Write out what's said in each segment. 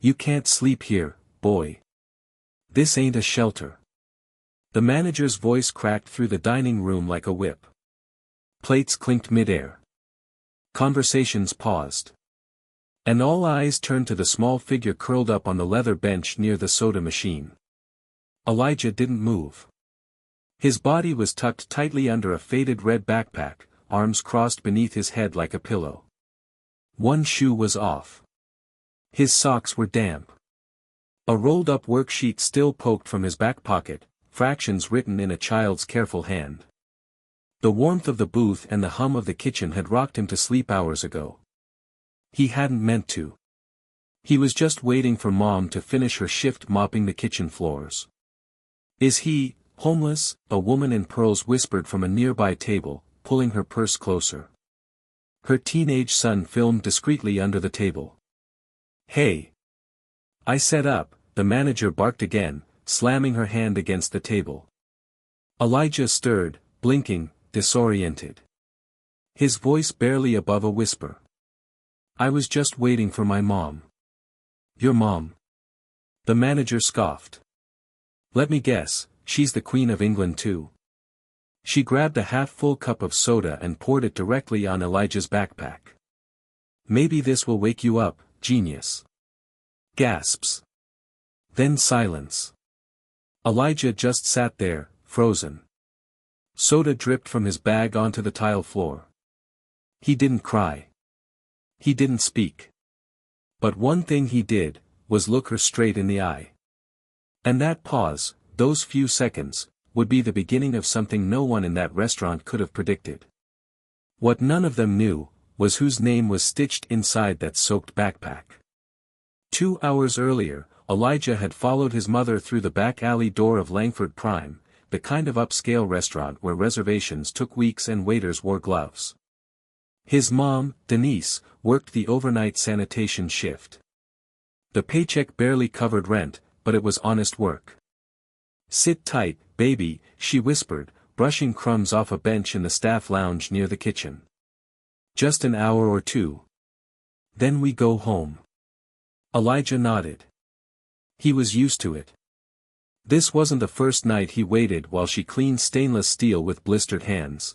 You can't sleep here, boy. This ain't a shelter. The manager's voice cracked through the dining room like a whip. Plates clinked midair. Conversations paused. And all eyes turned to the small figure curled up on the leather bench near the soda machine. Elijah didn't move. His body was tucked tightly under a faded red backpack, arms crossed beneath his head like a pillow. One shoe was off. His socks were damp. A rolled-up worksheet still poked from his back pocket, fractions written in a child's careful hand. The warmth of the booth and the hum of the kitchen had rocked him to sleep hours ago. He hadn't meant to. He was just waiting for Mom to finish her shift mopping the kitchen floors. Is he homeless? A woman in pearls whispered from a nearby table, pulling her purse closer. Her teenage son filmed discreetly under the table. Hey! I sat up, the manager barked again, slamming her hand against the table. Elijah stirred, blinking, disoriented. His voice barely above a whisper. I was just waiting for my mom. Your mom? The manager scoffed. Let me guess, she's the Queen of England too. She grabbed a half-full cup of soda and poured it directly on Elijah's backpack. Maybe this will wake you up, genius. Gasps. Then silence. Elijah just sat there, frozen. Soda dripped from his bag onto the tile floor. He didn't cry. He didn't speak. But one thing he did, was look her straight in the eye. And that pause, those few seconds, would be the beginning of something no one in that restaurant could have predicted. What none of them knew, was whose name was stitched inside that soaked backpack. 2 hours earlier, Elijah had followed his mother through the back alley door of Langford Prime, the kind of upscale restaurant where reservations took weeks and waiters wore gloves. His mom, Denise, worked the overnight sanitation shift. The paycheck barely covered rent, but it was honest work. Sit tight, baby, she whispered, brushing crumbs off a bench in the staff lounge near the kitchen. Just an hour or two. Then we go home. Elijah nodded. He was used to it. This wasn't the first night he waited while she cleaned stainless steel with blistered hands.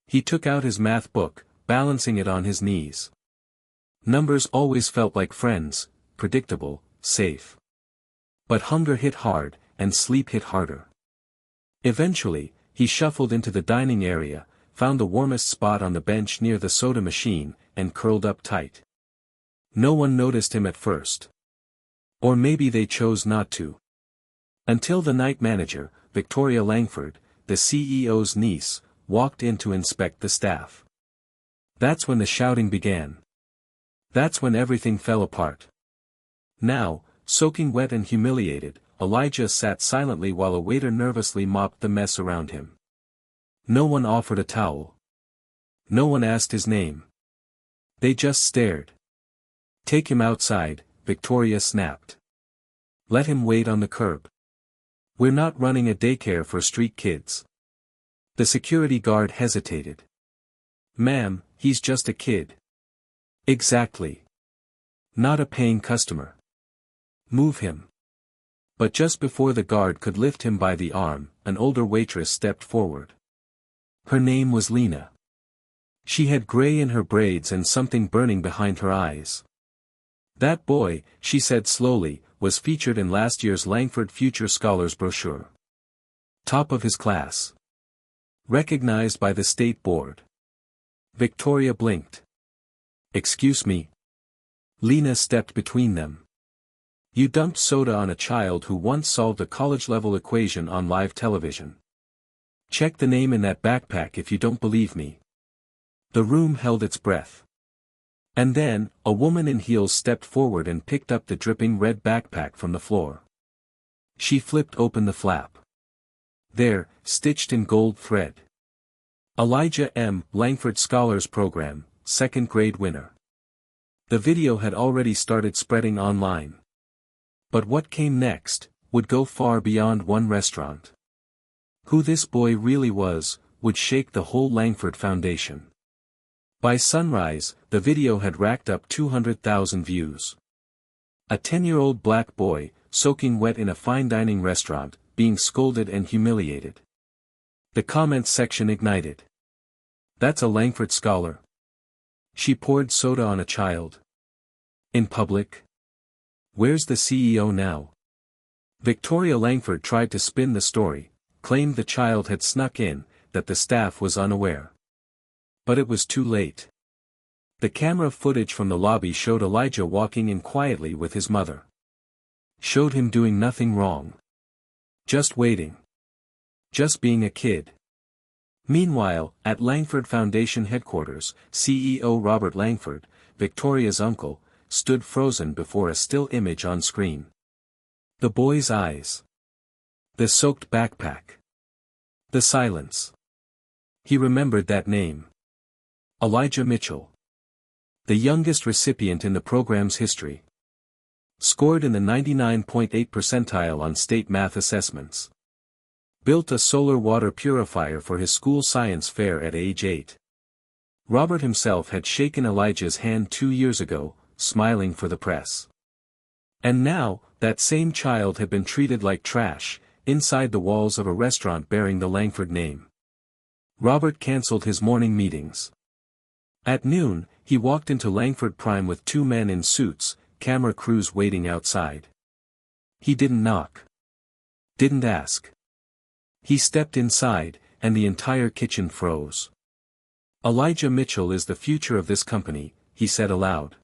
He took out his math book, balancing it on his knees. Numbers always felt like friends, predictable, safe. But hunger hit hard, and sleep hit harder. Eventually, he shuffled into the dining area, found the warmest spot on the bench near the soda machine, and curled up tight. No one noticed him at first. Or maybe they chose not to. Until the night manager, Victoria Langford, the CEO's niece, walked in to inspect the staff. That's when the shouting began. That's when everything fell apart. Now, soaking wet and humiliated, Elijah sat silently while a waiter nervously mopped the mess around him. No one offered a towel. No one asked his name. They just stared. Take him outside, Victoria snapped. Let him wait on the curb. We're not running a daycare for street kids. The security guard hesitated. Ma'am, he's just a kid. Exactly. Not a paying customer. Move him. But just before the guard could lift him by the arm, an older waitress stepped forward. Her name was Lena. She had gray in her braids and something burning behind her eyes. That boy, she said slowly, was featured in last year's Langford Future Scholars brochure. Top of his class. Recognized by the state board. Victoria blinked. Excuse me. Lena stepped between them. You dumped soda on a child who once solved a college-level equation on live television. Check the name in that backpack if you don't believe me. The room held its breath. And then, a woman in heels stepped forward and picked up the dripping red backpack from the floor. She flipped open the flap. There, stitched in gold thread. Elijah M. Langford Scholars Program, 2nd grade winner. The video had already started spreading online. But what came next, would go far beyond one restaurant. Who this boy really was, would shake the whole Langford Foundation. By sunrise, the video had racked up 200,000 views. A 10-year-old black boy, soaking wet in a fine dining restaurant, being scolded and humiliated. The comments section ignited. That's a Langford scholar. She poured soda on a child. In public? Where's the CEO now? Victoria Langford tried to spin the story, claimed the child had snuck in, that the staff was unaware. But it was too late. The camera footage from the lobby showed Elijah walking in quietly with his mother. Showed him doing nothing wrong. Just waiting. Just being a kid. Meanwhile, at Langford Foundation headquarters, CEO Robert Langford, Victoria's uncle, stood frozen before a still image on screen. The boy's eyes. The soaked backpack. The silence. He remembered that name. Elijah Mitchell. The youngest recipient in the program's history. Scored in the 99.8th percentile on state math assessments. Built a solar water purifier for his school science fair at age 8. Robert himself had shaken Elijah's hand 2 years ago, smiling for the press. And now, that same child had been treated like trash, inside the walls of a restaurant bearing the Langford name. Robert cancelled his morning meetings. At noon, he walked into Langford Prime with 2 men in suits, camera crews waiting outside. He didn't knock. Didn't ask. He stepped inside, and the entire kitchen froze. Elijah Mitchell is the future of this company, he said aloud.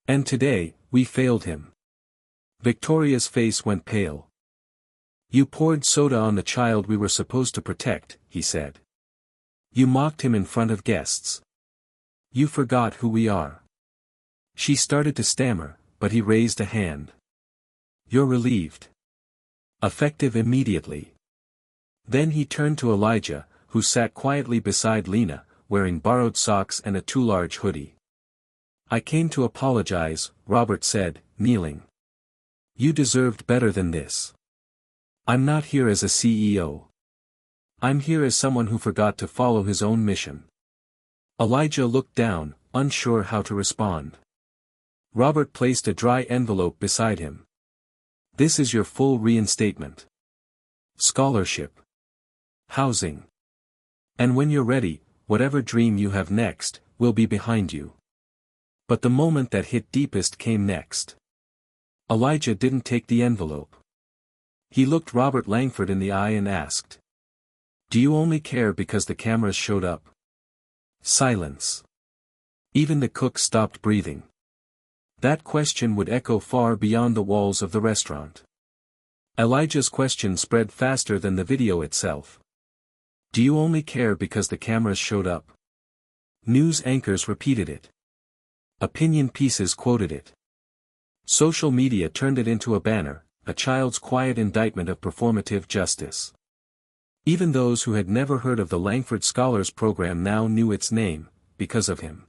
And today, we failed him. Victoria's face went pale. You poured soda on the child we were supposed to protect, he said. You mocked him in front of guests. You forgot who we are. She started to stammer, but he raised a hand. You're relieved. Effective immediately. Then he turned to Elijah, who sat quietly beside Lena, wearing borrowed socks and a too large hoodie. I came to apologize, Robert said, kneeling. You deserved better than this. I'm not here as a CEO. I'm here as someone who forgot to follow his own mission. Elijah looked down, unsure how to respond. Robert placed a dry envelope beside him. This is your full reinstatement. Scholarship. Housing. And when you're ready, whatever dream you have next, will be behind you. But the moment that hit deepest came next. Elijah didn't take the envelope. He looked Robert Langford in the eye and asked. Do you only care because the cameras showed up? Silence. Even the cook stopped breathing. That question would echo far beyond the walls of the restaurant. Elijah's question spread faster than the video itself. Do you only care because the cameras showed up? News anchors repeated it. Opinion pieces quoted it. Social media turned it into a banner, a child's quiet indictment of performative justice. Even those who had never heard of the Langford Scholars Program now knew its name, because of him.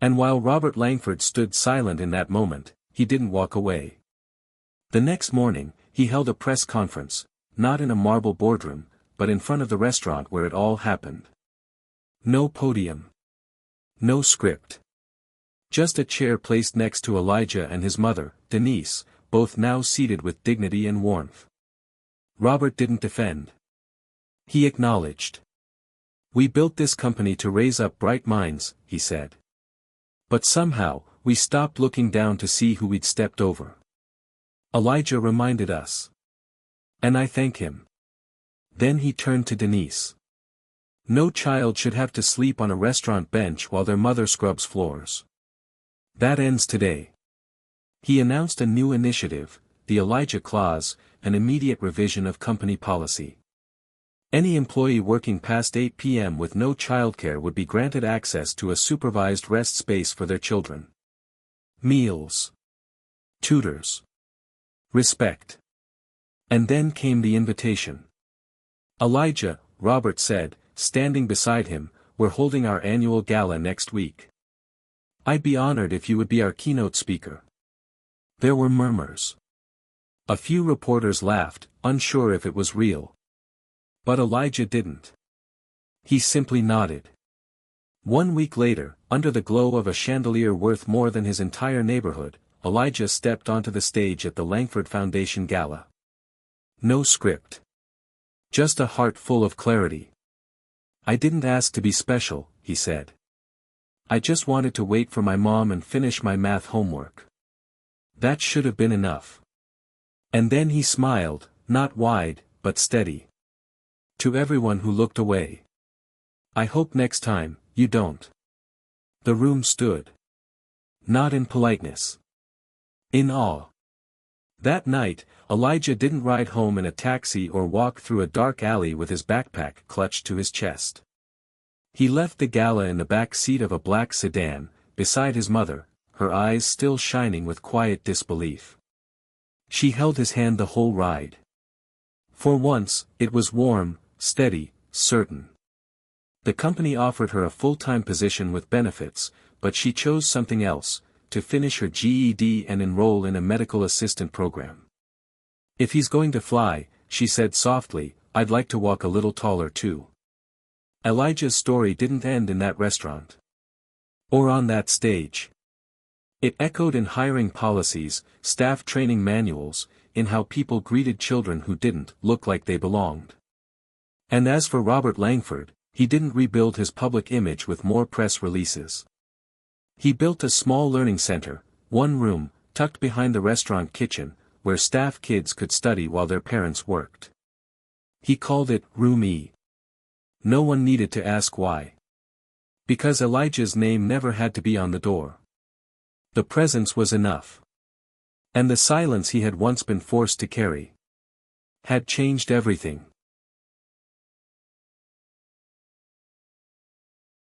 And while Robert Langford stood silent in that moment, he didn't walk away. The next morning, he held a press conference, not in a marble boardroom, but in front of the restaurant where it all happened. No podium. No script. Just a chair placed next to Elijah and his mother, Denise, both now seated with dignity and warmth. Robert didn't defend. He acknowledged. We built this company to raise up bright minds, he said. But somehow, we stopped looking down to see who we'd stepped over. Elijah reminded us. And I thank him. Then he turned to Denise. No child should have to sleep on a restaurant bench while their mother scrubs floors. That ends today. He announced a new initiative, the Elijah Clause, an immediate revision of company policy. Any employee working past 8 p.m. with no childcare would be granted access to a supervised rest space for their children. Meals. Tutors. Respect. And then came the invitation. Elijah, Robert said, standing beside him, we're holding our annual gala next week. I'd be honored if you would be our keynote speaker. There were murmurs. A few reporters laughed, unsure if it was real. But Elijah didn't. He simply nodded. 1 week later, under the glow of a chandelier worth more than his entire neighborhood, Elijah stepped onto the stage at the Langford Foundation Gala. No script. Just a heart full of clarity. "I didn't ask to be special," he said. "I just wanted to wait for my mom and finish my math homework. That should have been enough." And then he smiled, not wide, but steady. To everyone who looked away. "I hope next time, you don't." The room stood. Not in politeness. In awe. That night, Elijah didn't ride home in a taxi or walk through a dark alley with his backpack clutched to his chest. He left the gala in the back seat of a black sedan, beside his mother, her eyes still shining with quiet disbelief. She held his hand the whole ride. For once, it was warm, steady, certain. The company offered her a full-time position with benefits, but she chose something else, to finish her GED and enroll in a medical assistant program. "If he's going to fly," she said softly, "I'd like to walk a little taller too." Elijah's story didn't end in that restaurant. Or on that stage. It echoed in hiring policies, staff training manuals, in how people greeted children who didn't look like they belonged. And as for Robert Langford, he didn't rebuild his public image with more press releases. He built a small learning center, one room, tucked behind the restaurant kitchen, where staff kids could study while their parents worked. He called it Room E. No one needed to ask why. Because Elijah's name never had to be on the door. The presence was enough. And the silence he had once been forced to carry had changed everything.